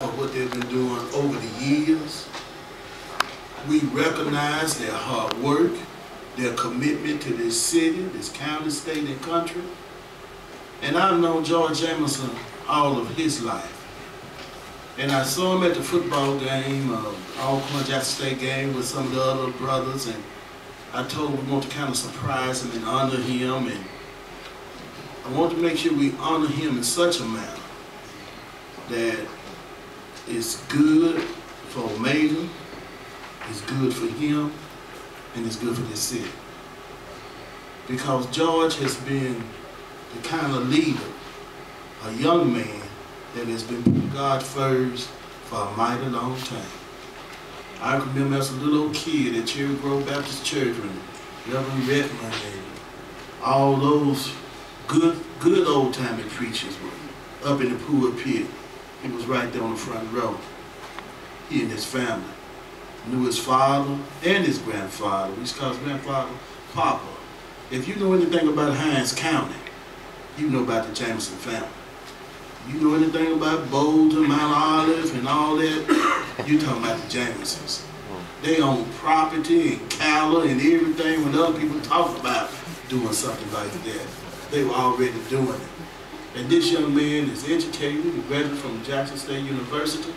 for what they've been doing over the years. We recognize their hard work, their commitment to this city, this county, state, and country. And I've known George Jamison all of his life. And I saw him at the football game, Hall-Dec State game with some of the other brothers, and I told him we want to kind of surprise him and honor him, and I want to make sure we honor him in such a manner that it's good for Omega, it's good for him, and it's good for this city. Because George has been the kind of leader, a young man that has been putting God first for a mighty long time. I remember as a little old kid at Cherry Grove Baptist Church when Reverend Redmond and all those good old-timey preachers were up in the pulpit. He was right there on the front row. He and his family knew his father and his grandfather. We used to call his grandfather Papa. If you know anything about Hines County, you know about the Jamison family. You know anything about Bolton, Mount Olive, and all that, you talking about the Jamisons. They own property and cattle and everything. When other people talk about doing something like that, they were already doing it. And this young man is educated, he graduated from Jackson State University,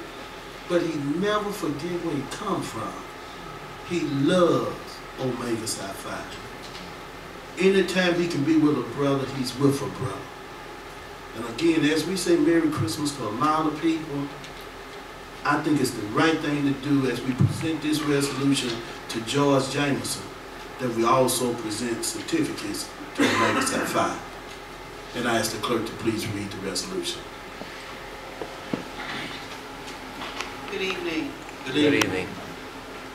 but he never forget where he come from. He loves Omega Psi Phi. Anytime he can be with a brother, he's with a brother. And again, as we say Merry Christmas to a lot of people, I think it's the right thing to do as we present this resolution to George Jamison, that we also present certificates to Omega Psi Phi. And I ask the clerk to please read the resolution. Good evening. Good evening.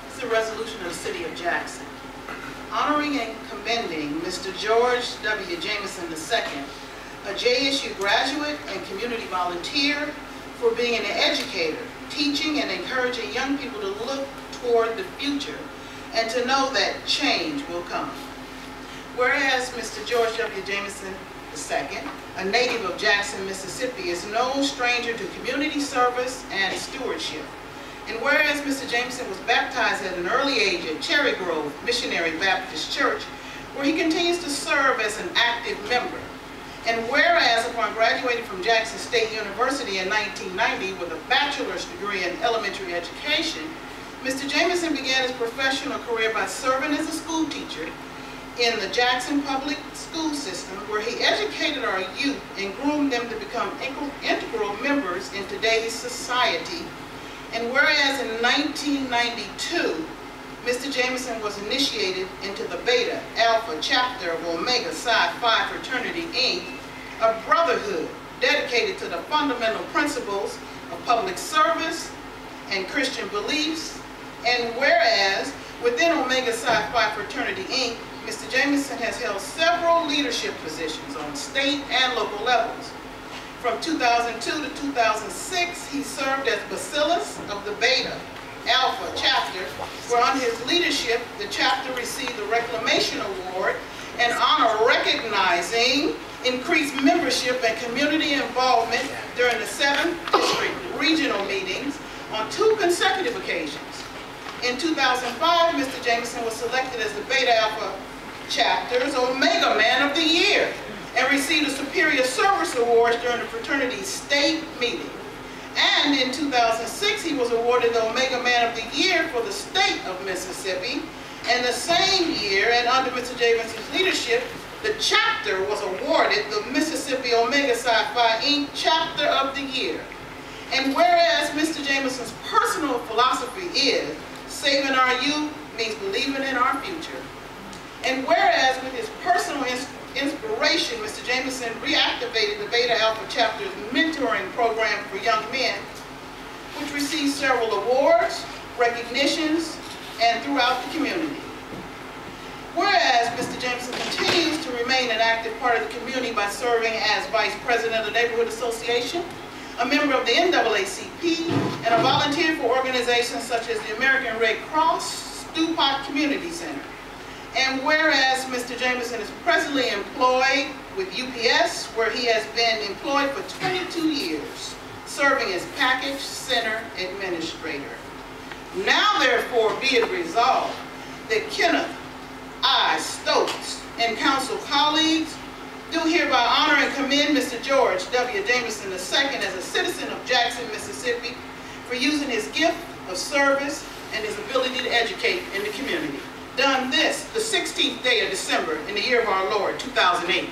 This is a resolution of the City of Jackson, honoring and commending Mr. George W. Jamison II, a JSU graduate and community volunteer, for being an educator, teaching and encouraging young people to look toward the future and to know that change will come. Whereas Mr. George W. Jamison II, a native of Jackson, Mississippi, is no stranger to community service and stewardship. And whereas Mr. Jamison was baptized at an early age at Cherry Grove Missionary Baptist Church, where he continues to serve as an active member. And whereas upon graduating from Jackson State University in 1990 with a bachelor's degree in elementary education, Mr. Jamison began his professional career by serving as a school teacher in the Jackson public school system, where he educated our youth and groomed them to become integral members in today's society. And whereas in 1992, Mr. Jamison was initiated into the Beta Alpha chapter of Omega Psi Phi Fraternity, Inc., a brotherhood dedicated to the fundamental principles of public service and Christian beliefs. And whereas within Omega Psi Phi Fraternity, Inc., Mr. Jamison has held several leadership positions on state and local levels. From 2002 to 2006, he served as Bacillus of the Beta Alpha chapter, where on his leadership, the chapter received the Reclamation Award, an honor recognizing increased membership and community involvement during the 7th District regional meetings on 2 consecutive occasions. In 2005, Mr. Jamison was selected as the Beta Alpha chapter's Omega Man of the Year and received a Superior Service Award during the fraternity's state meeting. And in 2006, he was awarded the Omega Man of the Year for the state of Mississippi. And the same year, and under Mr. Jamison's leadership, the chapter was awarded the Mississippi Omega Psi Phi Inc. Chapter of the Year. And whereas Mr. Jamison's personal philosophy is saving our youth means believing in our future. And whereas with his personal inspiration, Mr. Jamison reactivated the Beta Alpha chapter's mentoring program for young men, which received several awards, recognitions, and throughout the community. Whereas Mr. Jamison continues to remain an active part of the community by serving as Vice President of the Neighborhood Association, a member of the NAACP, and a volunteer for organizations such as the American Red Cross, Stewpot Community Center. And whereas Mr. Jamison is presently employed with UPS, where he has been employed for 22 years, serving as package center administrator. Now therefore be it resolved that Kenneth I. Stokes and council colleagues do hereby honor and commend Mr. George W. Jamison II as a citizen of Jackson, Mississippi, for using his gift of service and his ability to educate in the community. Done this the 16th day of December in the year of our Lord, 2008.